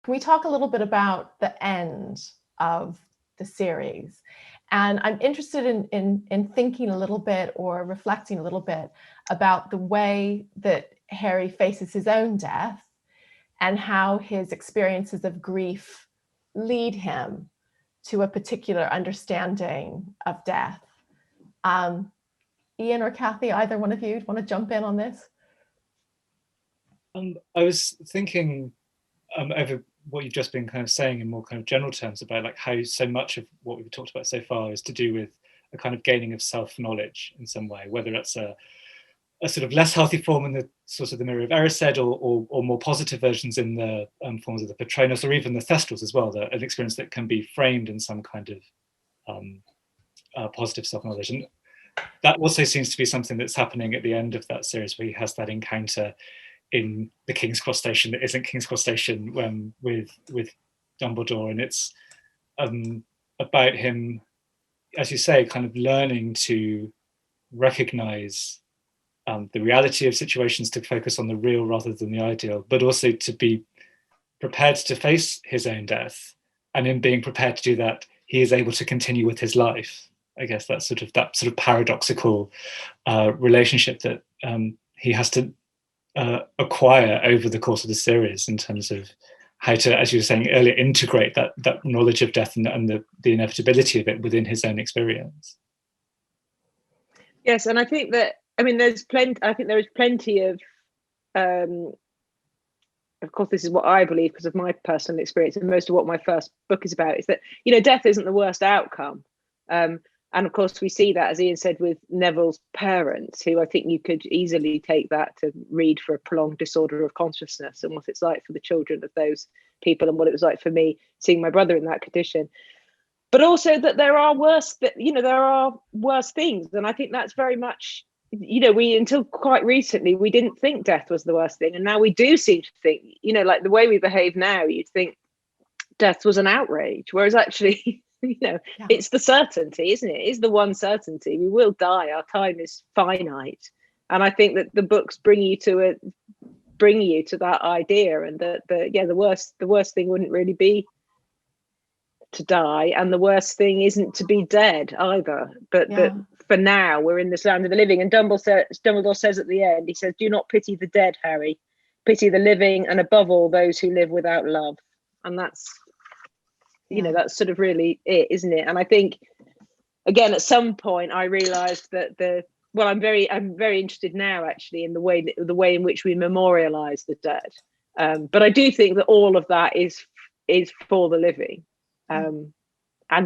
Can we talk a little bit about the end of the series? And I'm interested in thinking a little bit or reflecting a little bit about the way that Harry faces his own death and how his experiences of grief lead him to a particular understanding of death. Ian or Kathy, either one of you want to jump in on this? I was thinking over what you've just been kind of saying in more kind of general terms about like how so much of what we've talked about so far is to do with a kind of gaining of self-knowledge in some way, whether it's a sort of less healthy form in the sort of the Mirror of Erised, or more positive versions in the forms of the Patronus, or even the Thestrals as well, an experience that can be framed in some kind of positive self-knowledge. And that also seems to be something that's happening at the end of that series, where he has that encounter in the King's Cross Station that isn't King's Cross Station with Dumbledore, and it's about him, as you say, kind of learning to recognize the reality of situations, to focus on the real rather than the ideal, but also to be prepared to face his own death. And in being prepared to do that, he is able to continue with his life. I guess that sort of paradoxical relationship that he has to acquire over the course of the series, in terms of how to, as you were saying earlier, integrate that knowledge of death and the inevitability of it within his own experience. Yes, and I think that, I mean, there is plenty of course, this is what I believe because of my personal experience, and most of what my first book is about is that, you know, death isn't the worst outcome. And of course, we see that, as Ian said, with Neville's parents, who I think you could easily take that to read for a prolonged disorder of consciousness, and what it's like for the children of those people, and what it was like for me seeing my brother in that condition. But also that there are worse things. And I think that's very much, you know, until quite recently, we didn't think death was the worst thing. And now we do seem to think, you know, like the way we behave now, you'd think death was an outrage, whereas actually, you know, yeah, it's the certainty, isn't it? It's the one certainty. We will die. Our time is finite. And I think that the books bring you to that idea, and that the worst thing wouldn't really be to die, and the worst thing isn't to be dead either, but that for now we're in this land of the living. And Dumbledore says at the end, he says, "Do not pity the dead, Harry, pity the living, and above all those who live without love." And that's, you know, that's sort of really it, isn't it? And I think, again, at some point I realized that I'm very interested now actually in the way in which we memorialize the dead, but I do think that all of that is for the living. And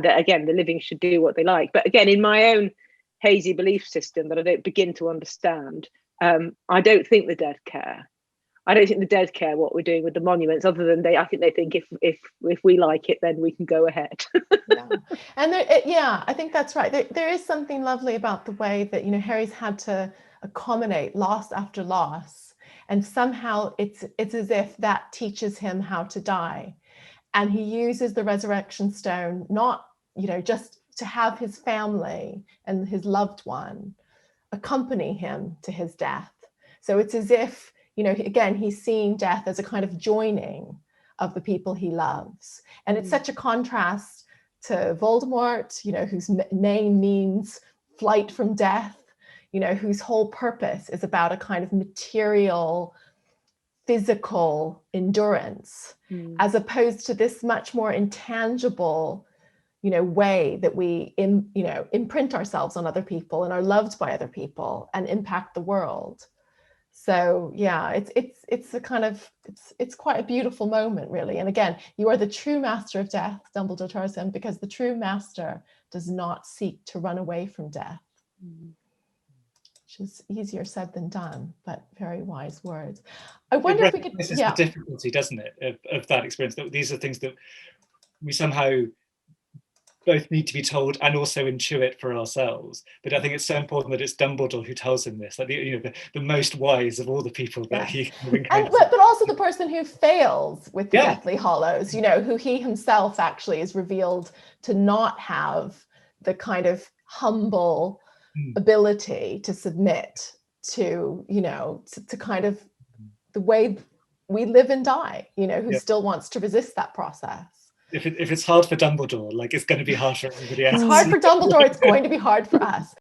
that, again, the living should do what they like. But again, in my own hazy belief system that I don't begin to understand, I don't think the dead care. I don't think the dead care what we're doing with the monuments, other than I think they think if we like it, then we can go ahead. And I think that's right. There is something lovely about the way that, you know, Harry's had to accommodate loss after loss, and somehow it's as if that teaches him how to die. And he uses the resurrection stone, not, you know, just to have his family and his loved one accompany him to his death. So it's as if, you know, again, he's seeing death as a kind of joining of the people he loves. And it's such a contrast to Voldemort, you know, whose name means flight from death, you know, whose whole purpose is about a kind of material, physical endurance, as opposed to this much more intangible, you know, way that we imprint ourselves on other people and are loved by other people and impact the world. So yeah, it's a kind of it's quite a beautiful moment, really. And again, you are the true master of death, Dumbledore tells him, because the true master does not seek to run away from death. Which is easier said than done, but very wise words. I wonder if we could. This is the difficulty, doesn't it, of that experience? That these are things that we somehow both need to be told and also intuit for ourselves. But I think it's so important that it's Dumbledore who tells him this, like the most wise of all the people that he encounters. But also the person who fails with the Deathly Hallows, you know, who he himself actually is revealed to not have the kind of humble ability to submit to, you know, to kind of the way we live and die, you know, who Yeah. still wants to resist that process. If it's hard for Dumbledore, like it's going to be hard for everybody else. It's hard for Dumbledore, it's going to be hard for us.